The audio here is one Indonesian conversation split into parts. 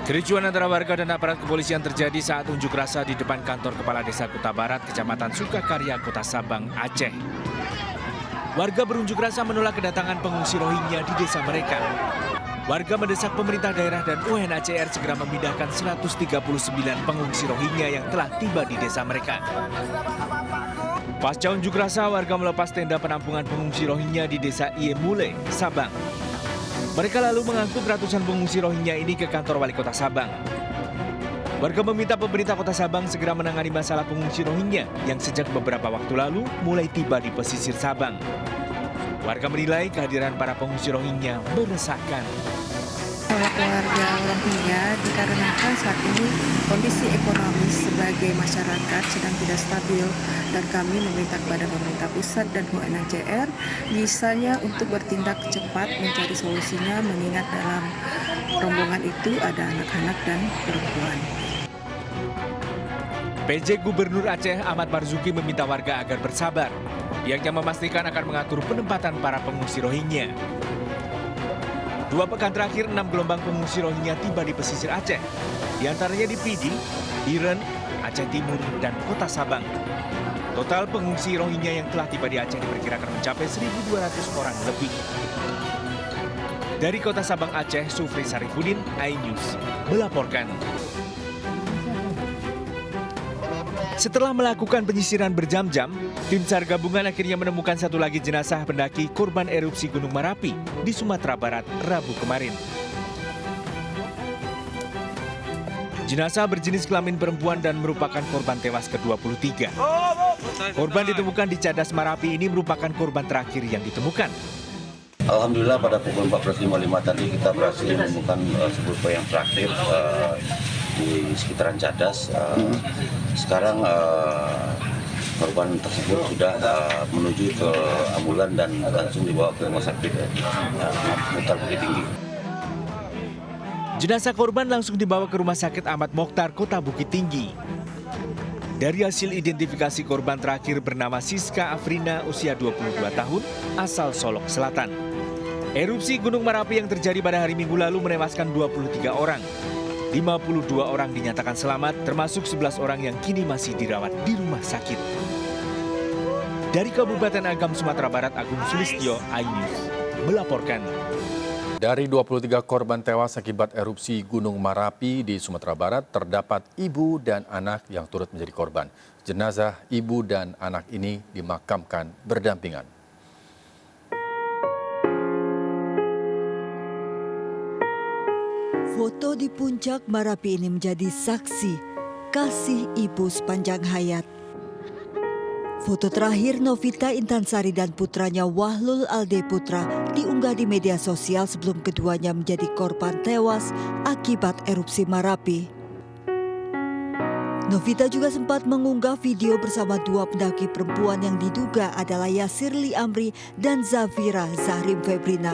Kericuan antara warga dan aparat kepolisian terjadi saat unjuk rasa di depan kantor Kepala Desa Kuta Barat, Kecamatan Sukakarya, Kota Sabang, Aceh. Warga berunjuk rasa menolak kedatangan pengungsi Rohingya di desa mereka. Warga mendesak pemerintah daerah dan UNHCR segera memindahkan 139 pengungsi Rohingya yang telah tiba di desa mereka. Pasca unjuk rasa, warga melepas tenda penampungan pengungsi Rohingya di desa Iemule, Sabang. Mereka lalu mengangkut ratusan pengungsi Rohingya ini ke kantor Wali Kota Sabang. Warga meminta pemerintah Kota Sabang segera menangani masalah pengungsi Rohingya yang sejak beberapa waktu lalu mulai tiba di pesisir Sabang. Warga menilai kehadiran para pengungsi Rohingya meresahkan. Warga Rohingya dikarenakan saat ini kondisi ekonomi sebagai masyarakat sedang tidak stabil dan kami meminta kepada pemerintah pusat dan UNHCR bisanya untuk bertindak cepat mencari solusinya mengingat dalam rombongan itu ada anak-anak dan perempuan. PJ Gubernur Aceh Ahmad Marzuki meminta warga agar bersabar. Pihaknya memastikan akan mengatur penempatan para pengungsi Rohingya. 2 pekan terakhir, 6 gelombang pengungsi Rohingya tiba di pesisir Aceh. Di antaranya di Pidi, Biren, Aceh Timur, dan Kota Sabang. Total pengungsi Rohingya yang telah tiba di Aceh diperkirakan mencapai 1.200 orang lebih. Dari Kota Sabang, Aceh, Sufri Sarifudin, iNews, melaporkan. Setelah melakukan penyisiran berjam-jam, tim SAR gabungan akhirnya menemukan satu lagi jenazah pendaki korban erupsi Gunung Merapi di Sumatera Barat Rabu kemarin. Jenazah berjenis kelamin perempuan dan merupakan korban tewas ke-23. Korban ditemukan di Cadas Merapi ini merupakan korban terakhir yang ditemukan. Alhamdulillah pada pukul 14.55 tadi kita berhasil menemukan sebuah yang terakhir di sekitaran Cadas. Sekarang korban tersebut sudah menuju ke ambulan dan langsung dibawa ke rumah sakit Mutar Bukit Tinggi. Jenazah korban langsung dibawa ke Rumah Sakit Ahmad Mokhtar, Kota Bukit Tinggi. Dari hasil identifikasi korban terakhir bernama Siska Afrina, usia 22 tahun, asal Solok Selatan. Erupsi Gunung Merapi yang terjadi pada hari Minggu lalu menewaskan 23 orang. 52 orang dinyatakan selamat, termasuk 11 orang yang kini masih dirawat di rumah sakit. Dari Kabupaten Agam, Sumatera Barat, Agung Sulistyo, iNews, melaporkan. Dari 23 korban tewas akibat erupsi Gunung Merapi di Sumatera Barat, terdapat ibu dan anak yang turut menjadi korban. Jenazah ibu dan anak ini dimakamkan berdampingan. Foto di puncak Merapi ini menjadi saksi kasih ibu sepanjang hayat. Foto terakhir Novita Intansari dan putranya Wahlul Alde Putra diunggah di media sosial sebelum keduanya menjadi korban tewas akibat erupsi Merapi. Novita juga sempat mengunggah video bersama 2 pendaki perempuan yang diduga adalah Yasirli Amri dan Zafira Zahrim Febrina.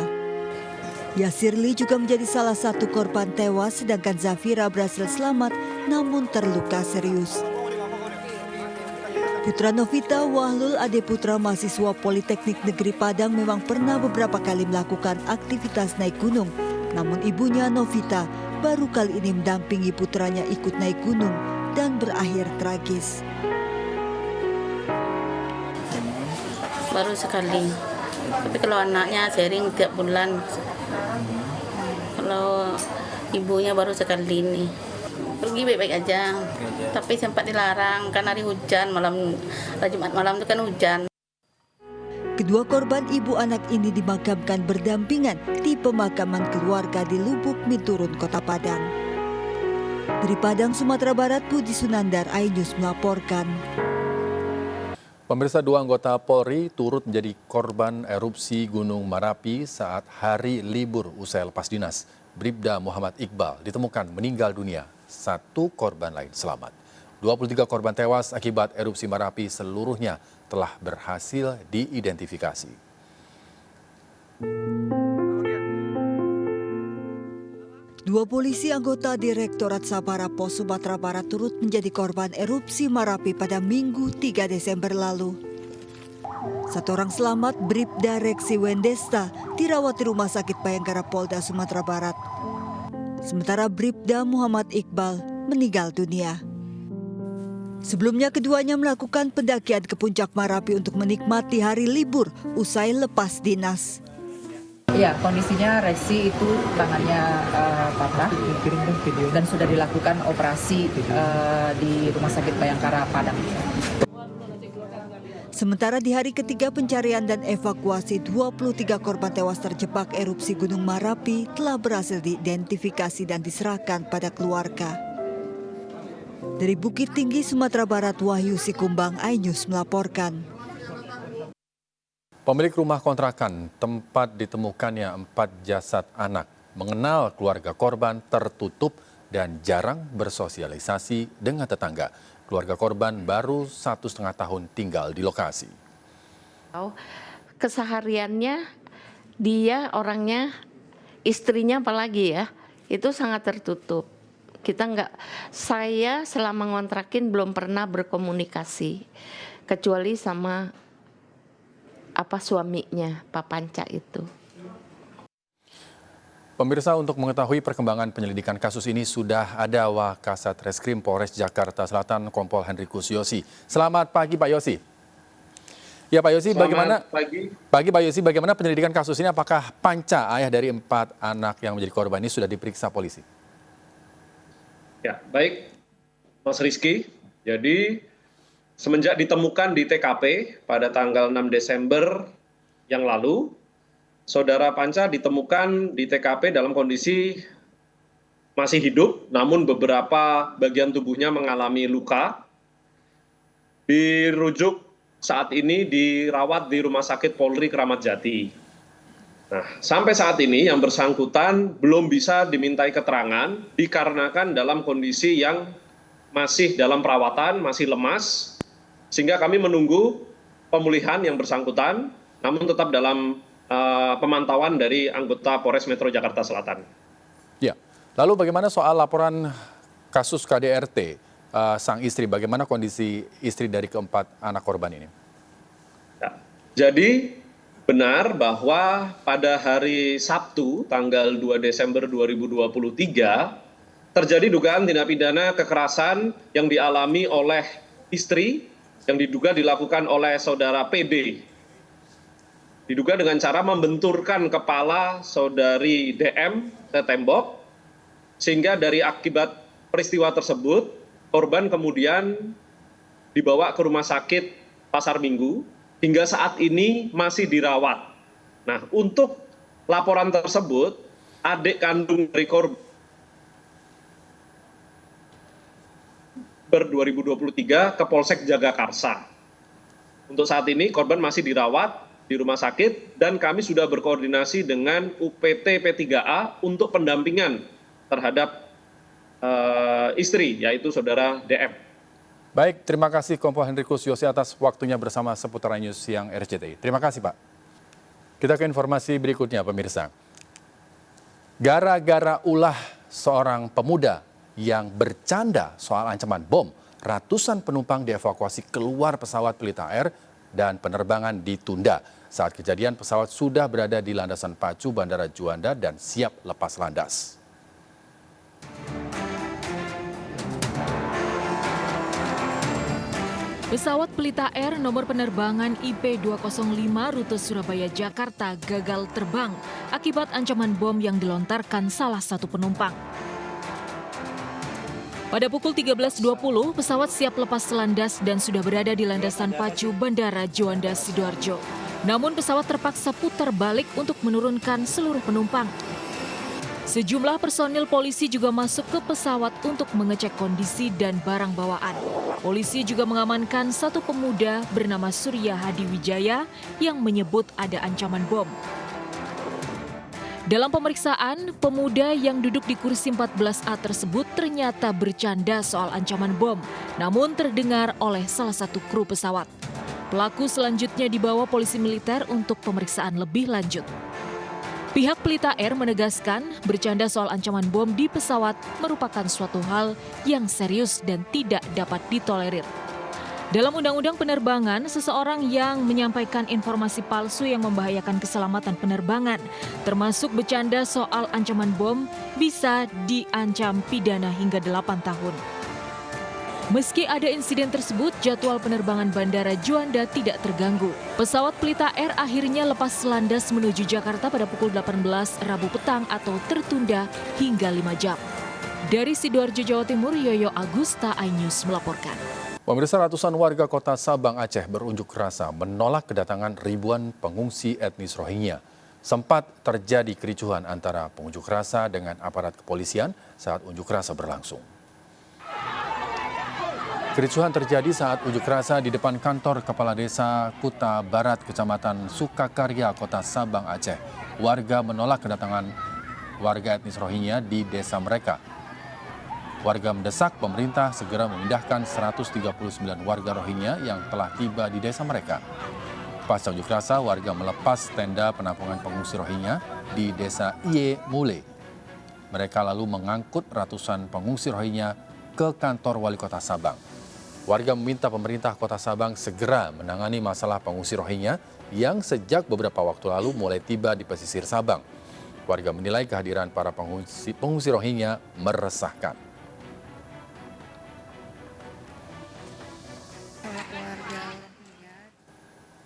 Yasirli juga menjadi salah satu korban tewas, sedangkan Zafira berhasil selamat namun terluka serius. Putra Novita, Wahlul Ade Putra, mahasiswa Politeknik Negeri Padang, memang pernah beberapa kali melakukan aktivitas naik gunung. Namun ibunya Novita baru kali ini mendampingi putranya ikut naik gunung dan berakhir tragis. Baru sekali. Tapi kalau anaknya sharing tiap bulan, kalau ibunya baru sekali ini. Pergi baik-baik aja, tapi sempat dilarang karena hari hujan, Jumat malam itu kan hujan. Kedua korban ibu anak ini dimakamkan berdampingan di pemakaman keluarga di Lubuk Minturun, Kota Padang. Dari Padang, Sumatera Barat, Budi Sunandar, iNews melaporkan. Pemirsa, 2 anggota Polri turut menjadi korban erupsi Gunung Merapi saat hari libur usai lepas dinas. Bribda Muhammad Iqbal ditemukan meninggal dunia, 1 korban lain selamat. 23 korban tewas akibat erupsi Merapi seluruhnya telah berhasil diidentifikasi. Dua polisi anggota Direktorat Sabara Pos Sumatera Barat turut menjadi korban erupsi Merapi pada Minggu 3 Desember lalu. 1 orang selamat, Bribda Reksi Wendesta, dirawat di Rumah Sakit Bayangkara Polda Sumatera Barat. sementara Bribda Muhammad Iqbal meninggal dunia. Sebelumnya keduanya melakukan pendakian ke Puncak Marapi untuk menikmati hari libur usai lepas dinas. Ya, kondisinya Resi itu tangannya patah dan sudah dilakukan operasi di Rumah Sakit Bayangkara Padang. Sementara di hari ketiga pencarian dan evakuasi, 23 korban tewas terjebak erupsi Gunung Marapi telah berhasil diidentifikasi dan diserahkan pada keluarga. Dari Bukit Tinggi, Sumatera Barat, Wahyu Sikumbang, iNews melaporkan. Pemilik rumah kontrakan tempat ditemukannya 4 jasad anak mengenal keluarga korban tertutup dan jarang bersosialisasi dengan tetangga. Keluarga korban baru 1,5 tahun tinggal di lokasi. Kesehariannya dia orangnya, istrinya apalagi ya, itu sangat tertutup. Saya selama ngontrakin belum pernah berkomunikasi kecuali sama suaminya, Pak Panca itu. Pemirsa, untuk mengetahui perkembangan penyelidikan kasus ini sudah ada Wakasat Reskrim Polres Jakarta Selatan Kompol Henrikus Yosi. Selamat pagi Pak Yosi. Ya Pak Yosi, bagaimana penyelidikan kasus ini? Apakah Panca, ayah dari 4 anak yang menjadi korban ini, sudah diperiksa polisi? Ya, baik Mas Rizky. Jadi semenjak ditemukan di TKP pada tanggal 6 Desember yang lalu, Saudara Panca ditemukan di TKP dalam kondisi masih hidup, namun beberapa bagian tubuhnya mengalami luka. Dirujuk saat ini dirawat di Rumah Sakit Polri Kramat Jati. Nah, sampai saat ini yang bersangkutan belum bisa dimintai keterangan dikarenakan dalam kondisi yang masih dalam perawatan, masih lemas, sehingga kami menunggu pemulihan yang bersangkutan, namun tetap dalam pemantauan dari anggota Polres Metro Jakarta Selatan. Ya, lalu bagaimana soal laporan kasus KDRT sang istri? Bagaimana kondisi istri dari keempat anak korban ini? Ya, jadi benar bahwa pada hari Sabtu tanggal 2 Desember 2023 terjadi dugaan tindak pidana kekerasan yang dialami oleh istri yang diduga dilakukan oleh saudara PD. Diduga dengan cara membenturkan kepala saudari DM ke tembok, sehingga dari akibat peristiwa tersebut, korban kemudian dibawa ke Rumah Sakit Pasar Minggu, hingga saat ini masih dirawat. Nah, untuk laporan tersebut, adik kandung dari korban 2023 ke Polsek Jagakarsa. Untuk saat ini korban masih dirawat di rumah sakit dan kami sudah berkoordinasi dengan UPT P3A untuk pendampingan terhadap istri, yaitu saudara DM. Baik, terima kasih Kompol Henrikus Yosi atas waktunya bersama Seputar News Siang RCTI. Terima kasih Pak. Kita ke informasi berikutnya pemirsa. Gara-gara ulah seorang pemuda yang bercanda soal ancaman bom, ratusan penumpang dievakuasi keluar pesawat Pelita Air dan penerbangan ditunda. Saat kejadian, pesawat sudah berada di landasan pacu Bandara Juanda dan siap lepas landas. Pesawat Pelita Air nomor penerbangan IP205 rute Surabaya-Jakarta gagal terbang akibat ancaman bom yang dilontarkan salah satu penumpang. Pada pukul 13.20, pesawat siap lepas landas dan sudah berada di landasan pacu Bandara Juanda Sidoarjo. Namun pesawat terpaksa putar balik untuk menurunkan seluruh penumpang. Sejumlah personil polisi juga masuk ke pesawat untuk mengecek kondisi dan barang bawaan. Polisi juga mengamankan satu pemuda bernama Surya Hadi Wijaya yang menyebut ada ancaman bom. Dalam pemeriksaan, pemuda yang duduk di kursi 14A tersebut ternyata bercanda soal ancaman bom, namun terdengar oleh salah satu kru pesawat. Pelaku selanjutnya dibawa polisi militer untuk pemeriksaan lebih lanjut. Pihak Pelita Air menegaskan bercanda soal ancaman bom di pesawat merupakan suatu hal yang serius dan tidak dapat ditolerir. Dalam Undang-Undang Penerbangan, seseorang yang menyampaikan informasi palsu yang membahayakan keselamatan penerbangan, termasuk bercanda soal ancaman bom, bisa diancam pidana hingga 8 tahun. Meski ada insiden tersebut, jadwal penerbangan Bandara Juanda tidak terganggu. Pesawat Pelita Air akhirnya lepas landas menuju Jakarta pada pukul 18 Rabu petang atau tertunda hingga 5 jam. Dari Sidoarjo, Jawa Timur, Yoyo Agusta, iNews melaporkan. Pemirsa, ratusan warga kota Sabang, Aceh berunjuk rasa menolak kedatangan ribuan pengungsi etnis Rohingya. Sempat terjadi kericuhan antara pengunjuk rasa dengan aparat kepolisian saat unjuk rasa berlangsung. Kericuhan terjadi saat unjuk rasa di depan kantor Kepala Desa Kuta Barat, Kecamatan Sukakarya, Kota Sabang, Aceh. Warga menolak kedatangan warga etnis Rohingya di desa mereka. Warga mendesak pemerintah segera memindahkan 139 warga Rohingya yang telah tiba di desa mereka. Pasca unjuk rasa, warga melepas tenda penampungan pengungsi Rohingya di desa Iye Mule. Mereka lalu mengangkut ratusan pengungsi Rohingya ke kantor Wali Kota Sabang. Warga meminta pemerintah Kota Sabang segera menangani masalah pengungsi Rohingya yang sejak beberapa waktu lalu mulai tiba di pesisir Sabang. Warga menilai kehadiran para pengungsi Rohingya meresahkan.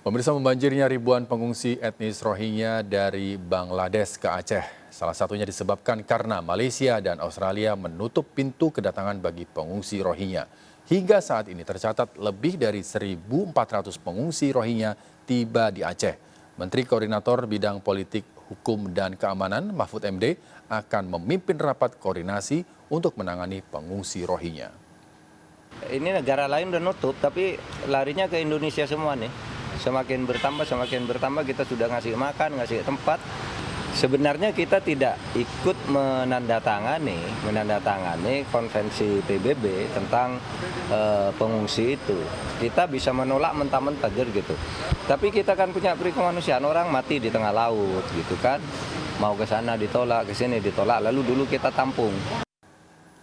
Pemirsa, membanjirnya ribuan pengungsi etnis Rohingya dari Bangladesh ke Aceh. Salah satunya disebabkan karena Malaysia dan Australia menutup pintu kedatangan bagi pengungsi Rohingya. Hingga saat ini tercatat lebih dari 1.400 pengungsi Rohingya tiba di Aceh. Menteri Koordinator Bidang Politik, Hukum, dan Keamanan Mahfud MD akan memimpin rapat koordinasi untuk menangani pengungsi Rohingya. Ini negara lain udah nutup, tapi larinya ke Indonesia semua nih. Semakin bertambah kita sudah ngasih makan, ngasih tempat. Sebenarnya kita tidak ikut menandatangani konvensi PBB tentang pengungsi itu. Kita bisa menolak mentah-mentah gitu. Tapi kita kan punya peri kemanusiaan, orang mati di tengah laut gitu kan. Mau ke sana ditolak, ke sini ditolak, lalu dulu kita tampung.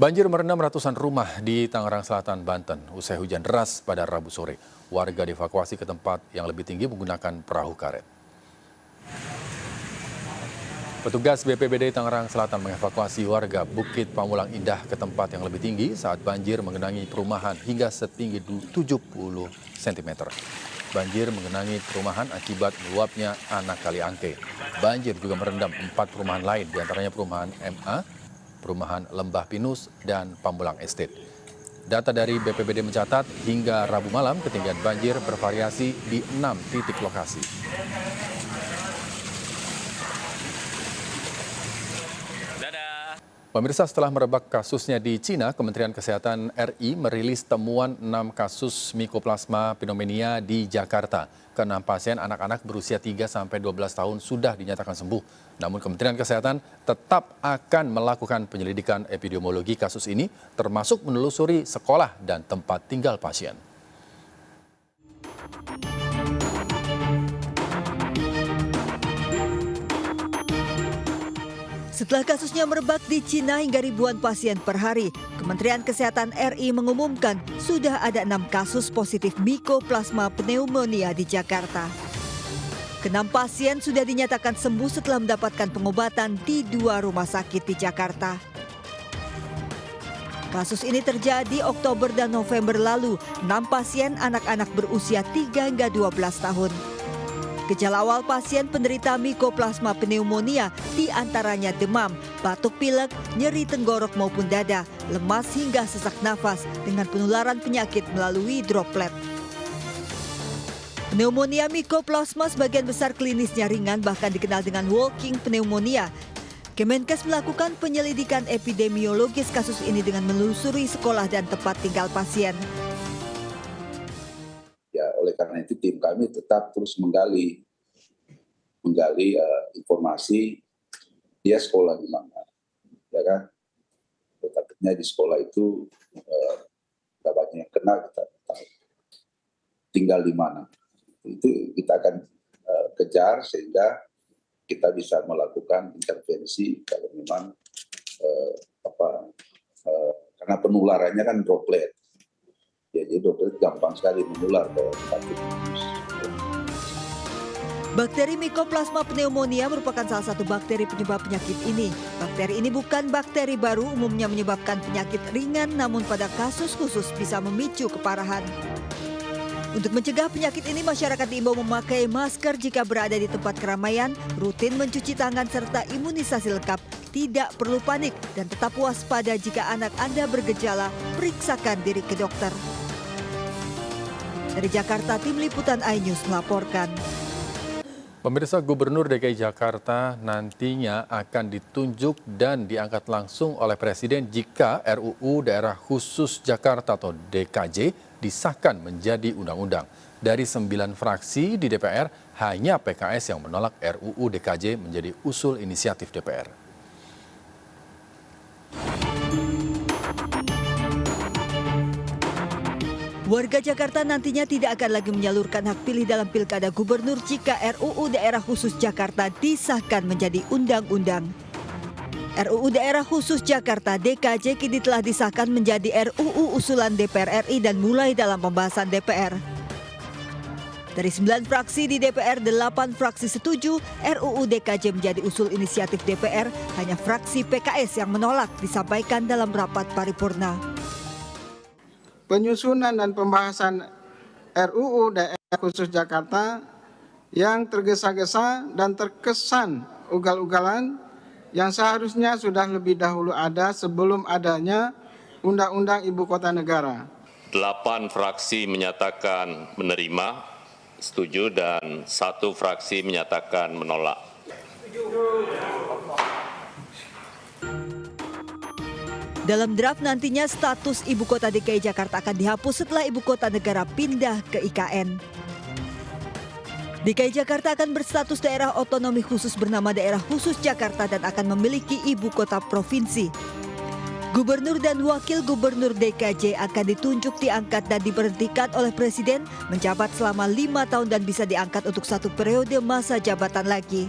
Banjir merendam ratusan rumah di Tangerang Selatan, Banten usai hujan deras pada Rabu sore. Warga dievakuasi ke tempat yang lebih tinggi menggunakan perahu karet. Petugas BPBD Tangerang Selatan mengevakuasi warga Bukit Pamulang Indah ke tempat yang lebih tinggi saat banjir menggenangi perumahan hingga setinggi 70 cm. Banjir menggenangi perumahan akibat meluapnya anak Kali Angke. Banjir juga merendam 4 perumahan lain, diantaranya perumahan MA, perumahan Lembah Pinus, dan Pamulang Estate. Data dari BPBD mencatat hingga Rabu malam ketinggian banjir bervariasi di 6 titik lokasi. Pemirsa, setelah merebak kasusnya di Cina, Kementerian Kesehatan RI merilis temuan 6 kasus Mycoplasma pneumoniae di Jakarta. Ke-6 pasien anak-anak berusia 3-12 tahun sudah dinyatakan sembuh. Namun Kementerian Kesehatan tetap akan melakukan penyelidikan epidemiologi kasus ini, termasuk menelusuri sekolah dan tempat tinggal pasien. Setelah kasusnya merebak di Cina hingga ribuan pasien per hari, Kementerian Kesehatan RI mengumumkan sudah ada 6 kasus positif Mycoplasma pneumonia di Jakarta. Ke-6 pasien sudah dinyatakan sembuh setelah mendapatkan pengobatan di 2 rumah sakit di Jakarta. Kasus ini terjadi Oktober dan November lalu. 6 pasien anak-anak berusia 3 hingga 12 tahun. Gejala awal pasien penderita Mycoplasma pneumonia diantaranya demam, batuk pilek, nyeri tenggorok maupun dada, lemas hingga sesak nafas dengan penularan penyakit melalui droplet. Pneumonia Mycoplasma sebagian besar klinisnya ringan, bahkan dikenal dengan walking pneumonia. Kemenkes melakukan penyelidikan epidemiologis kasus ini dengan menelusuri sekolah dan tempat tinggal pasien. Ya, oleh karena itu tim kami tetap terus menggali informasi dia sekolah di mana, ya kan? Tetapinya di sekolah itu tidak banyak yang kenal, kita tahu tinggal di mana. Itu kita akan kejar sehingga kita bisa melakukan intervensi kalau memang karena penularannya kan droplet. Ya, jadi dokter gampang sekali menular kalau sakit. Bakteri Mycoplasma pneumonia merupakan salah satu bakteri penyebab penyakit ini. Bakteri ini bukan bakteri baru, umumnya menyebabkan penyakit ringan, namun pada kasus khusus bisa memicu keparahan. Untuk mencegah penyakit ini, masyarakat diimbau memakai masker jika berada di tempat keramaian, rutin mencuci tangan, serta imunisasi lengkap. Tidak perlu panik dan tetap waspada jika anak Anda bergejala, periksakan diri ke dokter. Dari Jakarta, Tim Liputan iNews melaporkan. Pemirsa, Gubernur DKI Jakarta nantinya akan ditunjuk dan diangkat langsung oleh Presiden jika RUU Daerah Khusus Jakarta atau DKJ disahkan menjadi undang-undang. Dari 9 fraksi di DPR, hanya PKS yang menolak RUU DKJ menjadi usul inisiatif DPR. Warga Jakarta nantinya tidak akan lagi menyalurkan hak pilih dalam pilkada gubernur jika RUU Daerah Khusus Jakarta disahkan menjadi undang-undang. RUU Daerah Khusus Jakarta DKJ kini telah disahkan menjadi RUU usulan DPR RI dan mulai dalam pembahasan DPR. Dari 9 fraksi di DPR, 8 fraksi setuju RUU DKJ menjadi usul inisiatif DPR, hanya fraksi PKS yang menolak disampaikan dalam rapat paripurna. Penyusunan dan pembahasan RUU Daerah Khusus Jakarta yang tergesa-gesa dan terkesan ugal-ugalan yang seharusnya sudah lebih dahulu ada sebelum adanya Undang-Undang Ibu Kota Negara. 8 fraksi menyatakan menerima, setuju, dan 1 fraksi menyatakan menolak. Dalam draft nantinya status Ibu Kota DKI Jakarta akan dihapus setelah Ibu Kota Negara pindah ke IKN. DKI Jakarta akan berstatus daerah otonomi khusus bernama Daerah Khusus Jakarta dan akan memiliki ibu kota provinsi. Gubernur dan Wakil Gubernur DKJ akan ditunjuk, diangkat, dan diberhentikan oleh Presiden menjabat selama 5 tahun dan bisa diangkat untuk 1 periode masa jabatan lagi.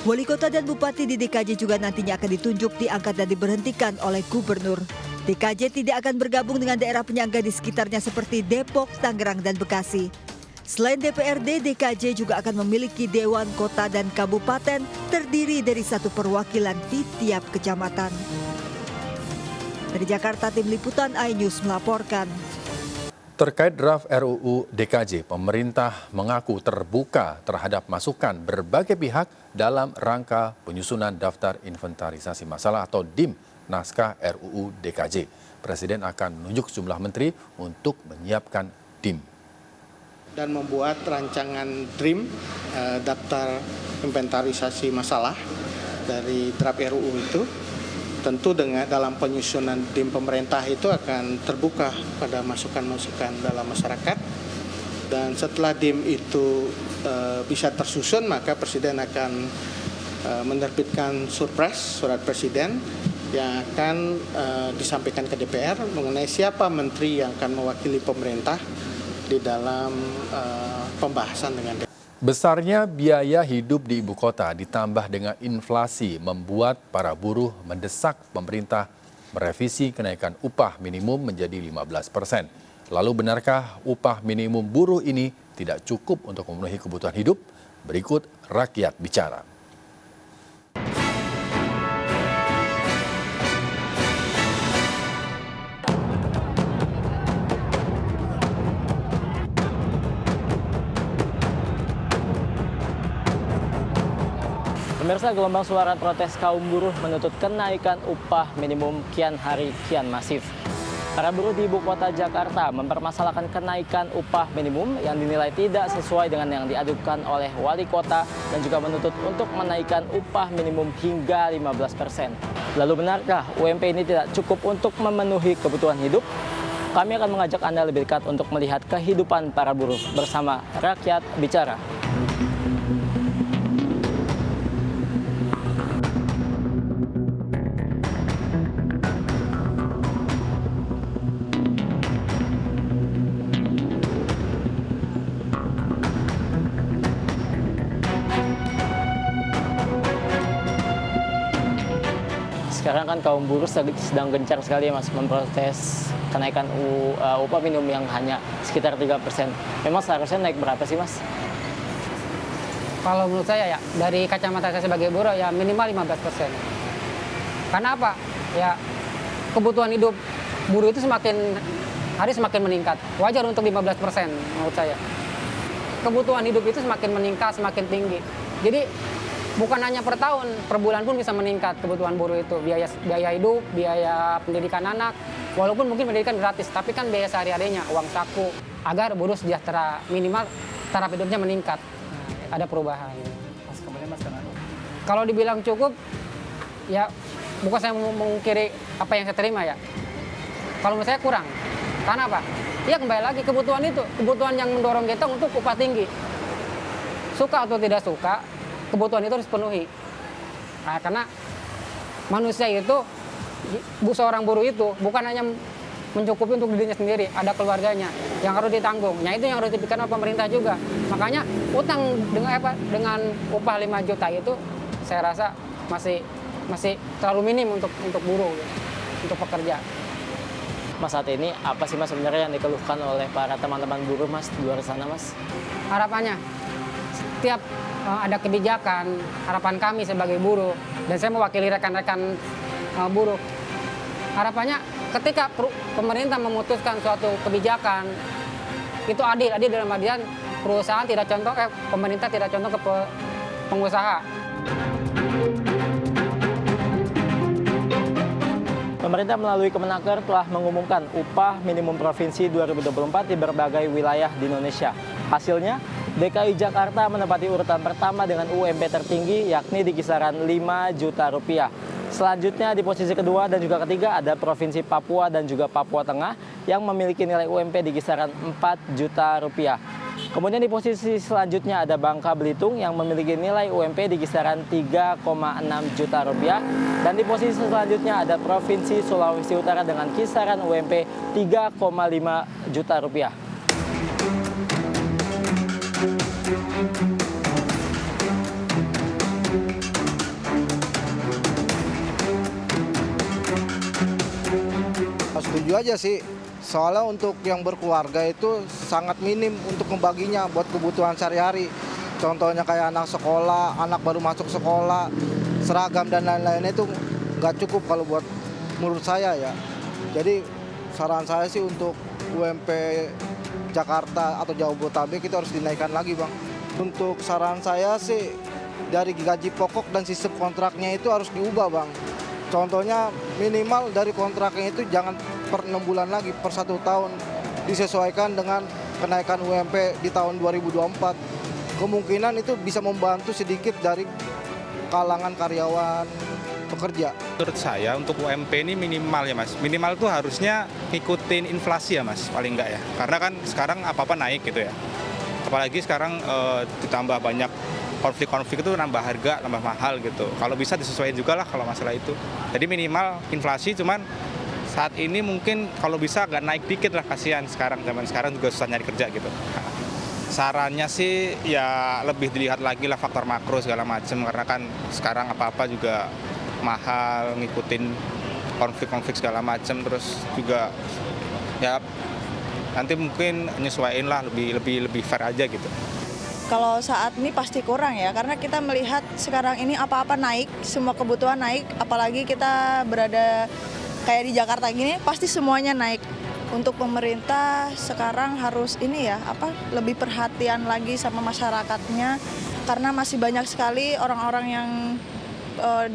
Wali kota dan bupati di DKJ juga nantinya akan ditunjuk, diangkat, dan diberhentikan oleh gubernur. DKJ tidak akan bergabung dengan daerah penyangga di sekitarnya seperti Depok, Tangerang, dan Bekasi. Selain DPRD, DKJ juga akan memiliki Dewan Kota dan Kabupaten terdiri dari 1 perwakilan di tiap kecamatan. Dari Jakarta, Tim Liputan iNews melaporkan. Terkait draft RUU DKJ, pemerintah mengaku terbuka terhadap masukan berbagai pihak dalam rangka penyusunan daftar inventarisasi masalah atau DIM naskah RUU DKJ. Presiden akan menunjuk sejumlah menteri untuk menyiapkan DIM. Dan membuat rancangan DRIM, daftar inventarisasi masalah dari draft RUU itu. Tentu dengan dalam penyusunan DIM pemerintah itu akan terbuka pada masukan-masukan dalam masyarakat. Dan setelah DIM itu bisa tersusun, maka Presiden akan menerbitkan surat presiden yang akan disampaikan ke DPR mengenai siapa menteri yang akan mewakili pemerintah di dalam pembahasan dengan DPR. Besarnya biaya hidup di ibu kota ditambah dengan inflasi membuat para buruh mendesak pemerintah merevisi kenaikan upah minimum menjadi 15%. Lalu benarkah upah minimum buruh ini tidak cukup untuk memenuhi kebutuhan hidup? Berikut Rakyat Bicara. Pemirsa, gelombang suara protes kaum buruh menuntut kenaikan upah minimum kian hari kian masif. Para buruh di ibu kota Jakarta mempermasalahkan kenaikan upah minimum yang dinilai tidak sesuai dengan yang diadukan oleh wali kota dan juga menuntut untuk menaikkan upah minimum hingga 15%. Lalu benarkah UMP ini tidak cukup untuk memenuhi kebutuhan hidup? Kami akan mengajak Anda lebih dekat untuk melihat kehidupan para buruh bersama Rakyat Bicara. Sekarang kan kaum buruh sedang gencar sekali ya Mas memprotes kenaikan upah minimum yang hanya sekitar 3%. Memang seharusnya naik berapa sih Mas? Kalau menurut saya ya, dari kacamata saya sebagai buruh ya minimal 15%. Karena apa? Ya kebutuhan hidup buruh itu hari semakin meningkat. Wajar untuk 15% menurut saya. Kebutuhan hidup itu semakin meningkat, semakin tinggi. Jadi bukan hanya per tahun, per bulan pun bisa meningkat kebutuhan buruh itu. Biaya hidup, biaya pendidikan anak, walaupun mungkin pendidikan gratis, tapi kan biaya sehari-harinya, uang saku, agar buruh sejahtera, minimal taraf hidupnya meningkat. Ada perubahan. Mas, kemudian Mas kenapa? Kalau dibilang cukup, ya bukan saya mengkiri apa yang saya terima ya. Kalau menurut saya kurang. Karena apa? Ya kembali lagi kebutuhan itu, kebutuhan yang mendorong kita untuk upah tinggi. Suka atau tidak suka, kebutuhan itu harus dipenuhi. Nah, karena manusia itu, seorang buruh itu bukan hanya mencukupi untuk dirinya sendiri, ada keluarganya yang harus ditanggung. Nah, itu yang harus dipikirkan oleh pemerintah juga. Makanya utang dengan upah 5 juta itu saya rasa masih terlalu minim untuk buruh, untuk pekerja. Mas, saat ini apa sih Mas sebenarnya yang dikeluhkan oleh para teman-teman buruh Mas di luar sana Mas? Harapannya setiap ada kebijakan, harapan kami sebagai buruh, dan saya mewakili rekan-rekan buruh, harapannya ketika pemerintah memutuskan suatu kebijakan itu adil dalam artian perusahaan tidak contoh, pemerintah tidak contoh ke pengusaha. Pemerintah melalui Kemenaker telah mengumumkan upah minimum provinsi 2024 di berbagai wilayah di Indonesia. Hasilnya, DKI Jakarta menempati urutan pertama dengan UMP tertinggi yakni di kisaran 5 juta rupiah. Selanjutnya di posisi kedua dan juga ketiga ada Provinsi Papua dan juga Papua Tengah yang memiliki nilai UMP di kisaran 4 juta rupiah. Kemudian di posisi selanjutnya ada Bangka Belitung yang memiliki nilai UMP di kisaran 3,6 juta rupiah. Dan di posisi selanjutnya ada Provinsi Sulawesi Utara dengan kisaran UMP 3,5 juta rupiah. Setuju aja sih, soalnya untuk yang berkeluarga itu sangat minim untuk membaginya buat kebutuhan sehari-hari. Contohnya kayak anak sekolah, anak baru masuk sekolah, seragam dan lain-lainnya itu nggak cukup kalau buat menurut saya ya. Jadi saran saya sih untuk UMP Jakarta atau Jabodetabek itu harus dinaikkan lagi Bang. Untuk saran saya sih dari gaji pokok dan sistem kontraknya itu harus diubah Bang. Contohnya minimal dari kontraknya itu jangan per 6 bulan lagi, per 1 tahun. Disesuaikan dengan kenaikan UMP di tahun 2024. Kemungkinan itu bisa membantu sedikit dari kalangan karyawan pekerja. Menurut saya untuk UMP ini minimal ya Mas. Minimal tuh harusnya ngikutin inflasi ya Mas, paling enggak ya. Karena kan sekarang apa-apa naik gitu ya. Apalagi sekarang ditambah banyak konflik-konflik itu nambah harga, nambah mahal gitu. Kalau bisa disesuaikan juga lah kalau masalah itu. Jadi minimal inflasi, cuman saat ini mungkin kalau bisa agak naik dikit lah, kasihan sekarang, zaman sekarang juga susah nyari kerja gitu. Sarannya sih ya lebih dilihat lagi lah faktor makro segala macam, karena kan sekarang apa-apa juga mahal, ngikutin konflik-konflik segala macam, terus juga ya nanti mungkin nyesuaiin lah, lebih fair aja gitu. Kalau saat ini pasti kurang ya, karena kita melihat sekarang ini apa-apa naik, semua kebutuhan naik, apalagi kita berada kayak di Jakarta gini, pasti semuanya naik. Untuk pemerintah sekarang harus lebih perhatian lagi sama masyarakatnya, karena masih banyak sekali orang-orang yang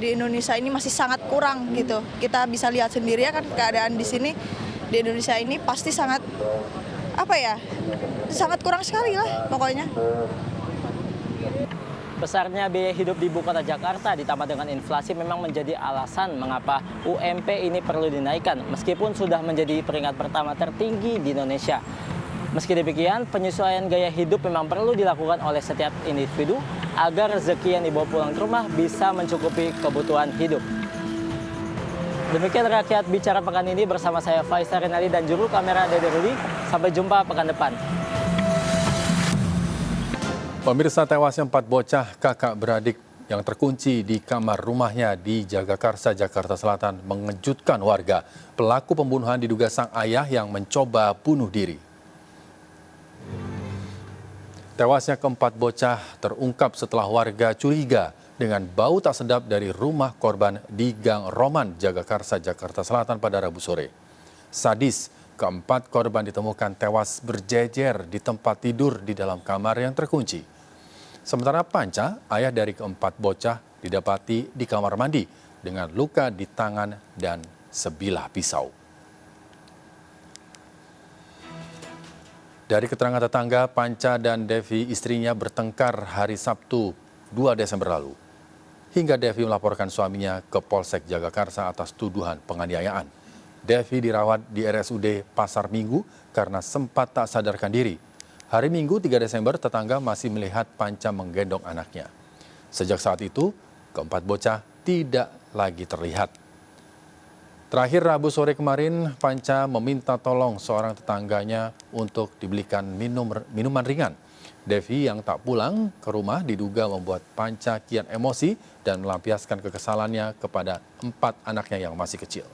di Indonesia ini masih sangat kurang gitu. Kita bisa lihat sendiri ya kan keadaan di sini di Indonesia ini pasti sangat sangat kurang sekali lah pokoknya. Besarnya biaya hidup di ibu kota Jakarta ditambah dengan inflasi memang menjadi alasan mengapa UMP ini perlu dinaikkan meskipun sudah menjadi peringkat pertama tertinggi di Indonesia. Meski demikian, penyesuaian gaya hidup memang perlu dilakukan oleh setiap individu agar rezeki yang dibawa pulang ke rumah bisa mencukupi kebutuhan hidup. Demikian Rakyat Bicara pekan ini bersama saya Faisal Rinaldi dan juru kamera Dede Rudi. Sampai jumpa pekan depan. Pemirsa, tewasnya 4 bocah kakak beradik yang terkunci di kamar rumahnya di Jagakarsa, Jakarta Selatan mengejutkan warga. Pelaku pembunuhan diduga sang ayah yang mencoba bunuh diri. Tewasnya keempat bocah terungkap setelah warga curiga dengan bau tak sedap dari rumah korban di Gang Roman, Jagakarsa, Jakarta Selatan pada Rabu sore. Sadis, keempat korban ditemukan tewas berjejer di tempat tidur di dalam kamar yang terkunci. Sementara Panca, ayah dari keempat bocah, didapati di kamar mandi dengan luka di tangan dan sebilah pisau. Dari keterangan tetangga, Panca dan Devi istrinya bertengkar hari Sabtu 2 Desember lalu. Hingga Devi melaporkan suaminya ke Polsek Jagakarsa atas tuduhan penganiayaan. Devi dirawat di RSUD Pasar Minggu karena sempat tak sadarkan diri. Hari Minggu 3 Desember, tetangga masih melihat Panca menggendong anaknya. Sejak saat itu, keempat bocah tidak lagi terlihat. Terakhir Rabu sore kemarin, Panca meminta tolong seorang tetangganya untuk dibelikan minuman ringan. Devi yang tak pulang ke rumah diduga membuat Panca kian emosi dan melampiaskan kekesalannya kepada 4 anaknya yang masih kecil.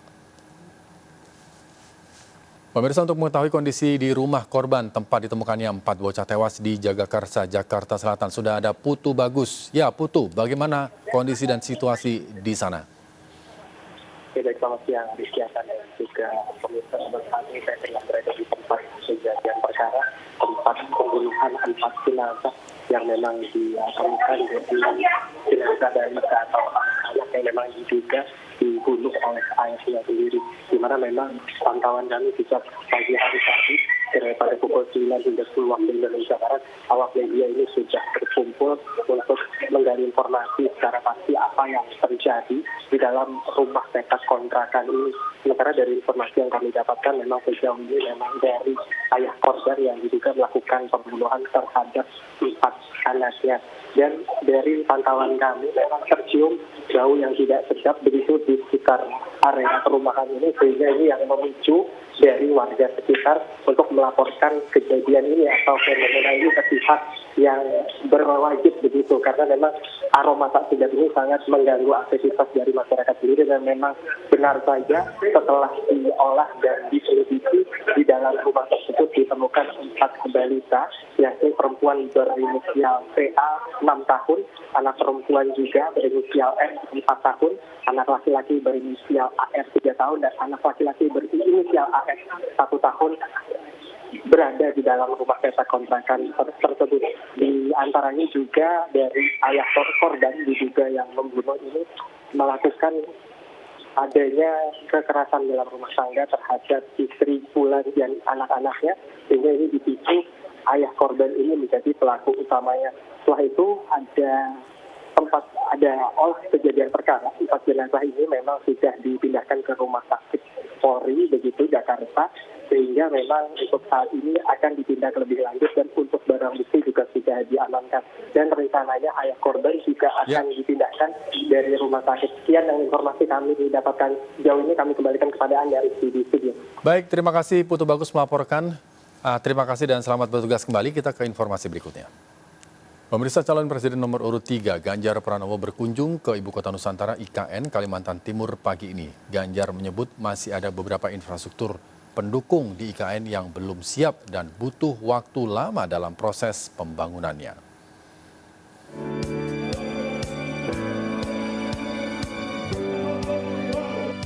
Pemirsa, untuk mengetahui kondisi di rumah korban tempat ditemukannya 4 bocah tewas di Jagakarsa, Jakarta Selatan, sudah ada Putu Bagus. Ya, Putu, bagaimana kondisi dan situasi di sana? Baik, selamat siang, Rizky Hasan dan juga pemirsa. Saat ini saya tengah berada di tempat kejadian perkara, tempat pembunuhan 4 jenazah yang memang ditemukan dari jenazah dari atau anak yang memang diduga dibunuh oleh ayahnya sendiri, di mana memang pantauan kami sejak pagi hari tadi pada pukul 9 hingga 10 waktu Indonesia Barat, awak media ini sudah berkumpul untuk menggali informasi secara pasti apa yang terjadi di dalam rumah tekas kontrakan ini. Sementara dari informasi yang kami dapatkan, memang sejauh ini memang dari ayah korban yang diduga melakukan pembunuhan terhadap 4 anaknya. Dan dari pantauan kami memang tercium bau yang tidak sedap begitu di sekitar area perumahan ini, sehingga ini yang memicu dari warga sekitar untuk melaporkan kejadian ini atau fenomena ini ke pihak yang berwajib begitu, karena memang aroma tak sedap ini sangat mengganggu aktivitas dari masyarakat sendiri. Dan memang benar saja setelah diolah dan diselidiki, di dalam rumah tersebut ditemukan 4 balita, yakni perempuan berinisial PA 6 tahun, anak perempuan juga berinisial S 4 tahun, anak laki-laki berinisial AR 3 tahun, dan anak laki-laki berinisial AS 1 tahun berada di dalam rumah tekas kontrakan tersebut. Di antaranya juga dari ayah korban diduga yang membunuh ini melakukan adanya kekerasan dalam rumah tangga terhadap istri pula dan anak-anaknya, sehingga ini dipicu ayah korban ini menjadi pelaku utamanya. Setelah itu ada olah kejadian perkara. 4 jenazah ini memang sudah dipindahkan ke rumah sakit Polri begitu Jakarta, sehingga memang untuk saat ini akan ditindak lebih lanjut dan untuk barang bukti juga sudah diamankan. Dan rencananya ayah korban juga akan dipindahkan dari rumah sakit. Sekian yang informasi kami didapatkan sejauh ini, kami kembalikan kepada Anda di studio. Baik, terima kasih Putu Bagus melaporkan. Terima kasih dan selamat bertugas kembali. Kita ke informasi berikutnya. Pemirsa, calon presiden nomor urut 3 Ganjar Pranowo berkunjung ke Ibu Kota Nusantara IKN Kalimantan Timur pagi ini. Ganjar menyebut masih ada beberapa infrastruktur pendukung di IKN yang belum siap dan butuh waktu lama dalam proses pembangunannya.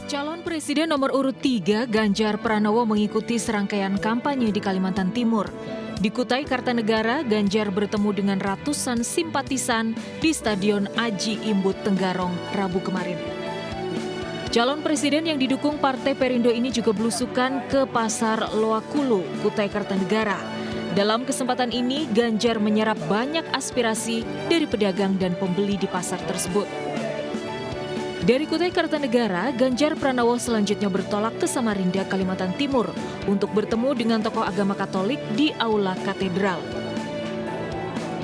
Calon Presiden nomor urut 3 Ganjar Pranowo mengikuti serangkaian kampanye di Kalimantan Timur. Di Kutai Kartanegara, Ganjar bertemu dengan ratusan simpatisan di Stadion Aji Imbut Tenggarong Rabu kemarin. Calon presiden yang didukung Partai Perindo ini juga belusukan ke Pasar Loakulu, Kutai Kartanegara. Dalam kesempatan ini, Ganjar menyerap banyak aspirasi dari pedagang dan pembeli di pasar tersebut. Dari Kutai Kartanegara, Ganjar Pranowo selanjutnya bertolak ke Samarinda, Kalimantan Timur untuk bertemu dengan tokoh agama Katolik di Aula Katedral.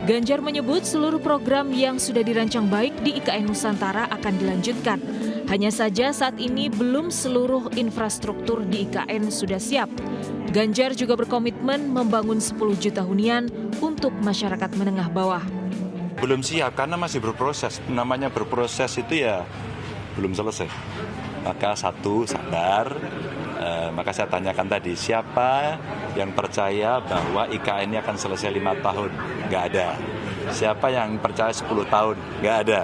Ganjar menyebut seluruh program yang sudah dirancang baik di IKN Nusantara akan dilanjutkan. Hanya saja saat ini belum seluruh infrastruktur di IKN sudah siap. Ganjar juga berkomitmen membangun 10 juta hunian untuk masyarakat menengah bawah. Belum siap karena masih berproses. Namanya berproses itu ya belum selesai. Maka satu, sabar. Maka saya tanyakan tadi, siapa yang percaya bahwa IKN ini akan selesai 5 tahun? Nggak ada. Siapa yang percaya 10 tahun? Nggak ada.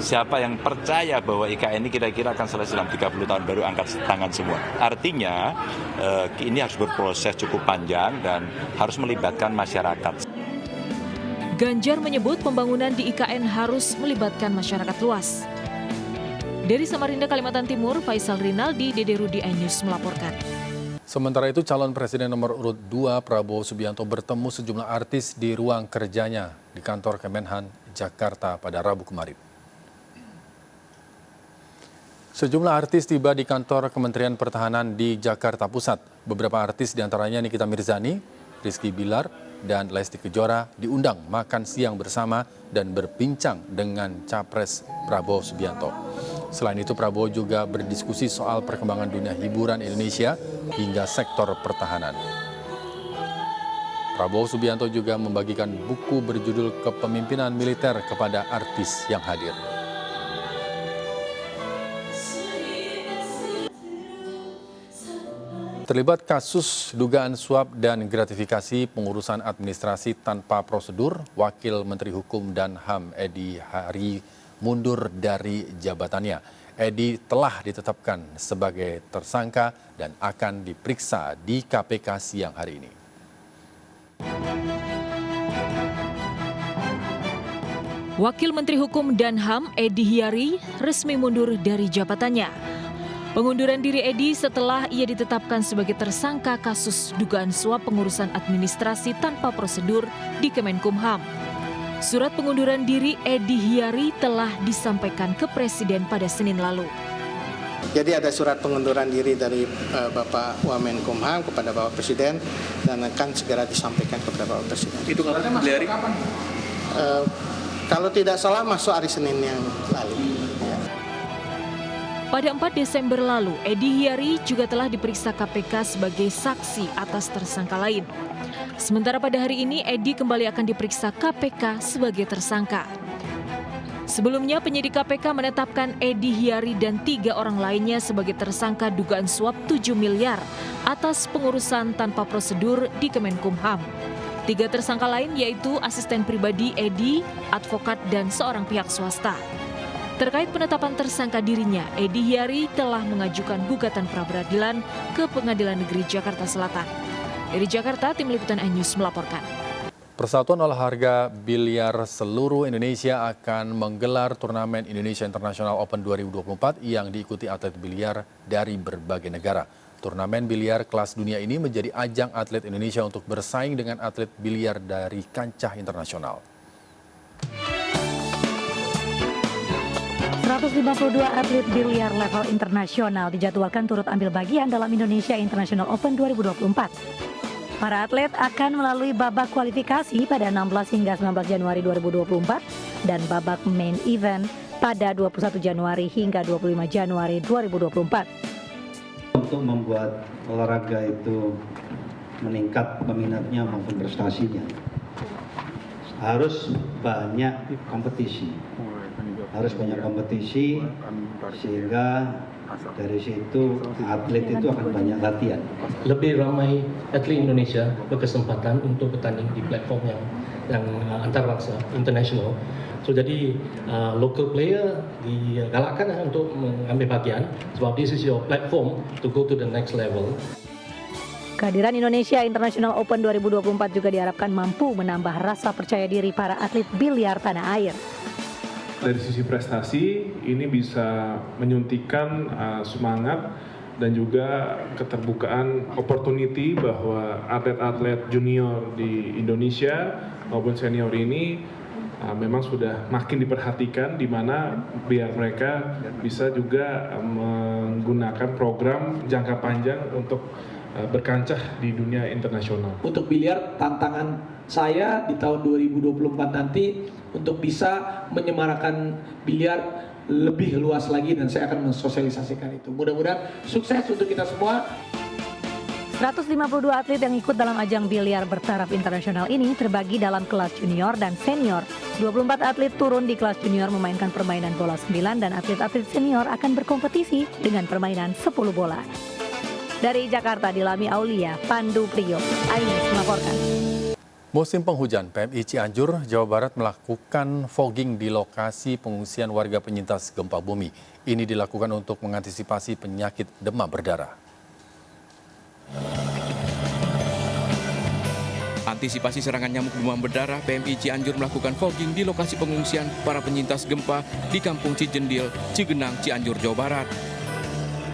Siapa yang percaya bahwa IKN ini kira-kira akan selesai dalam 30 tahun? Baru angkat tangan semua. Artinya ini harus berproses cukup panjang dan harus melibatkan masyarakat. Ganjar menyebut pembangunan di IKN harus melibatkan masyarakat luas. Dari Samarinda, Kalimantan Timur, Faisal Rinaldi, Dede Rudi, iNews melaporkan. Sementara itu, calon presiden nomor urut 2 Prabowo Subianto bertemu sejumlah artis di ruang kerjanya di kantor Kemenhan, Jakarta pada Rabu kemarin. Sejumlah artis tiba di kantor Kementerian Pertahanan di Jakarta Pusat. Beberapa artis diantaranya Nikita Mirzani, Rizky Bilar, dan Lesti Kejora diundang makan siang bersama dan berbincang dengan Capres Prabowo Subianto. Selain itu, Prabowo juga berdiskusi soal perkembangan dunia hiburan Indonesia hingga sektor pertahanan. Prabowo Subianto juga membagikan buku berjudul Kepemimpinan Militer kepada artis yang hadir. Terlibat kasus dugaan suap dan gratifikasi pengurusan administrasi tanpa prosedur, Wakil Menteri Hukum dan HAM Edi Hiary mundur dari jabatannya. Edi telah ditetapkan sebagai tersangka dan akan diperiksa di KPK siang hari ini. Wakil Menteri Hukum dan HAM Edi Hiary resmi mundur dari jabatannya. Pengunduran diri Edi setelah ia ditetapkan sebagai tersangka kasus dugaan suap pengurusan administrasi tanpa prosedur di Kemenkumham. Surat pengunduran diri Edi Hiary telah disampaikan ke Presiden pada Senin lalu. Jadi ada surat pengunduran diri dari Bapak Wamenkumham kepada Bapak Presiden dan akan segera disampaikan kepada Bapak Presiden. Itu kapan? Kalau tidak salah masuk hari Senin yang lalu. Pada 4 Desember lalu, Edi Hiary juga telah diperiksa KPK sebagai saksi atas tersangka lain. Sementara pada hari ini, Edi kembali akan diperiksa KPK sebagai tersangka. Sebelumnya, penyidik KPK menetapkan Edi Hiary dan 3 orang lainnya sebagai tersangka dugaan suap 7 miliar atas pengurusan tanpa prosedur di Kemenkumham. 3 tersangka lain yaitu asisten pribadi Edi, advokat, dan seorang pihak swasta. Terkait penetapan tersangka dirinya, Edi Hiary telah mengajukan gugatan pra-peradilan ke Pengadilan Negeri Jakarta Selatan. Dari Jakarta, Tim Liputan iNews melaporkan. Persatuan Olahraga Biliar seluruh Indonesia akan menggelar turnamen Indonesia International Open 2024 yang diikuti atlet biliar dari berbagai negara. Turnamen biliar kelas dunia ini menjadi ajang atlet Indonesia untuk bersaing dengan atlet biliar dari kancah internasional. 152 atlet biliar level internasional dijadwalkan turut ambil bagian dalam Indonesia International Open 2024. Para atlet akan melalui babak kualifikasi pada 16 hingga 19 Januari 2024 dan babak main event pada 21 Januari hingga 25 Januari 2024. Untuk membuat olahraga itu meningkat peminatnya maupun prestasinya, harus banyak kompetisi. Sehingga dari situ atlet itu akan banyak latihan. Lebih ramai atlet Indonesia berkesempatan untuk bertanding di platform yang antarabangsa, international. So jadi local player digalakkan untuk mengambil bagian sebab this is your platform to go to the next level. Kehadiran Indonesia International Open 2024 juga diharapkan mampu menambah rasa percaya diri para atlet biliar tanah air. Dari sisi prestasi, ini bisa menyuntikkan semangat dan juga keterbukaan opportunity bahwa atlet-atlet junior di Indonesia maupun senior ini memang sudah makin diperhatikan, di mana biar mereka bisa juga menggunakan program jangka panjang untuk berkancah di dunia internasional. Untuk biliar, tantangan saya di tahun 2024 nanti untuk bisa menyemarakan biliar lebih luas lagi dan saya akan mensosialisasikan itu. Mudah-mudahan sukses untuk kita semua. 152 atlet yang ikut dalam ajang biliar bertaraf internasional ini terbagi dalam kelas junior dan senior. 24 atlet turun di kelas junior memainkan permainan bola 9 dan atlet-atlet senior akan berkompetisi dengan permainan 10 bola. Dari Jakarta, Dilami Aulia, Pandu Priyo, Ainus melaporkan. Musim penghujan, PMI Cianjur, Jawa Barat melakukan fogging di lokasi pengungsian warga penyintas gempa bumi. Ini dilakukan untuk mengantisipasi penyakit demam berdarah. Antisipasi serangan nyamuk demam berdarah, PMI Cianjur melakukan fogging di lokasi pengungsian para penyintas gempa di Kampung Cijendil, Cigenang, Cianjur, Jawa Barat.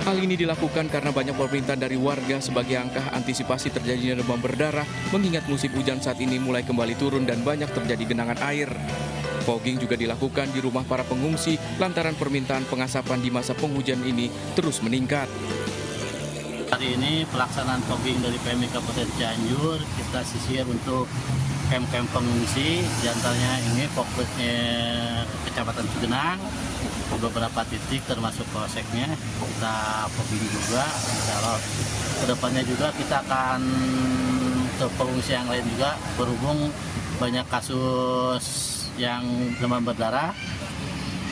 Hal ini dilakukan karena banyak permintaan dari warga sebagai langkah antisipasi terjadinya demam berdarah, mengingat musim hujan saat ini mulai kembali turun dan banyak terjadi genangan air. Fogging juga dilakukan di rumah para pengungsi lantaran permintaan pengasapan di masa penghujan ini terus meningkat. Hari ini pelaksanaan fogging dari PMI Kabupaten Cianjur, kita sisir untuk camp-camp pengungsi, diantaranya ini fokusnya Kecamatan Cigenang, beberapa titik termasuk polseknya, kita fogging juga. Insya Allah kedepannya juga kita akan ke pengungsi yang lain juga, berhubung banyak kasus yang demam berdarah,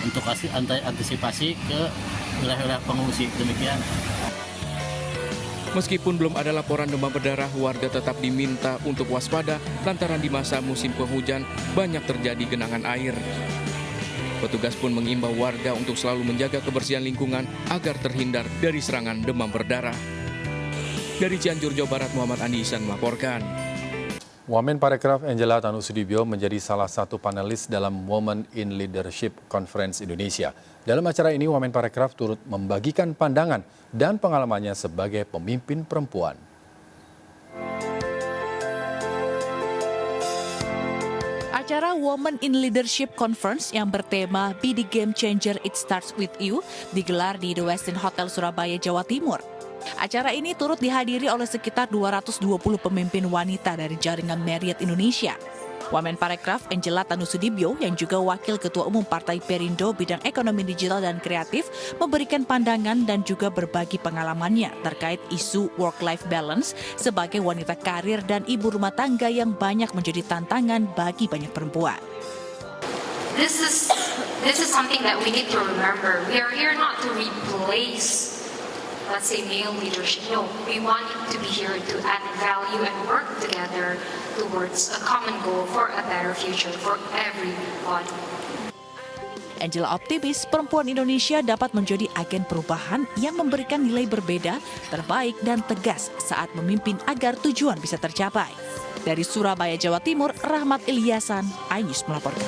untuk antisipasi ke wilayah-wilayah pengungsi. Demikian. Meskipun belum ada laporan demam berdarah, warga tetap diminta untuk waspada lantaran di masa musim penghujan banyak terjadi genangan air. Petugas pun mengimbau warga untuk selalu menjaga kebersihan lingkungan agar terhindar dari serangan demam berdarah. Dari Cianjur, Jawa Barat, Muhammad Andi Ihsan melaporkan. Wamen Parekraf Angela Tanusudibio menjadi salah satu panelis dalam Women in Leadership Conference Indonesia. Dalam acara ini, Wamen Parekraf turut membagikan pandangan dan pengalamannya sebagai pemimpin perempuan. Acara Women in Leadership Conference yang bertema Be the Game Changer It Starts With You digelar di The Westin Hotel Surabaya, Jawa Timur. Acara ini turut dihadiri oleh sekitar 220 pemimpin wanita dari jaringan Marriott Indonesia. Wamen Parekraf Angela Tanusudibio yang juga Wakil Ketua Umum Partai Perindo bidang ekonomi digital dan kreatif memberikan pandangan dan juga berbagi pengalamannya terkait isu work-life balance sebagai wanita karir dan ibu rumah tangga yang banyak menjadi tantangan bagi banyak perempuan. This is something that we need to remember. We are here not to replace, let's say, male leadership. No, we want to be here to add value and work together towards a common goal for a better future for everybody. Angela optimis perempuan Indonesia dapat menjadi agen perubahan yang memberikan nilai berbeda, terbaik dan tegas saat memimpin agar tujuan bisa tercapai. Dari Surabaya, Jawa Timur, Rahmat Ilyasan, iNews melaporkan.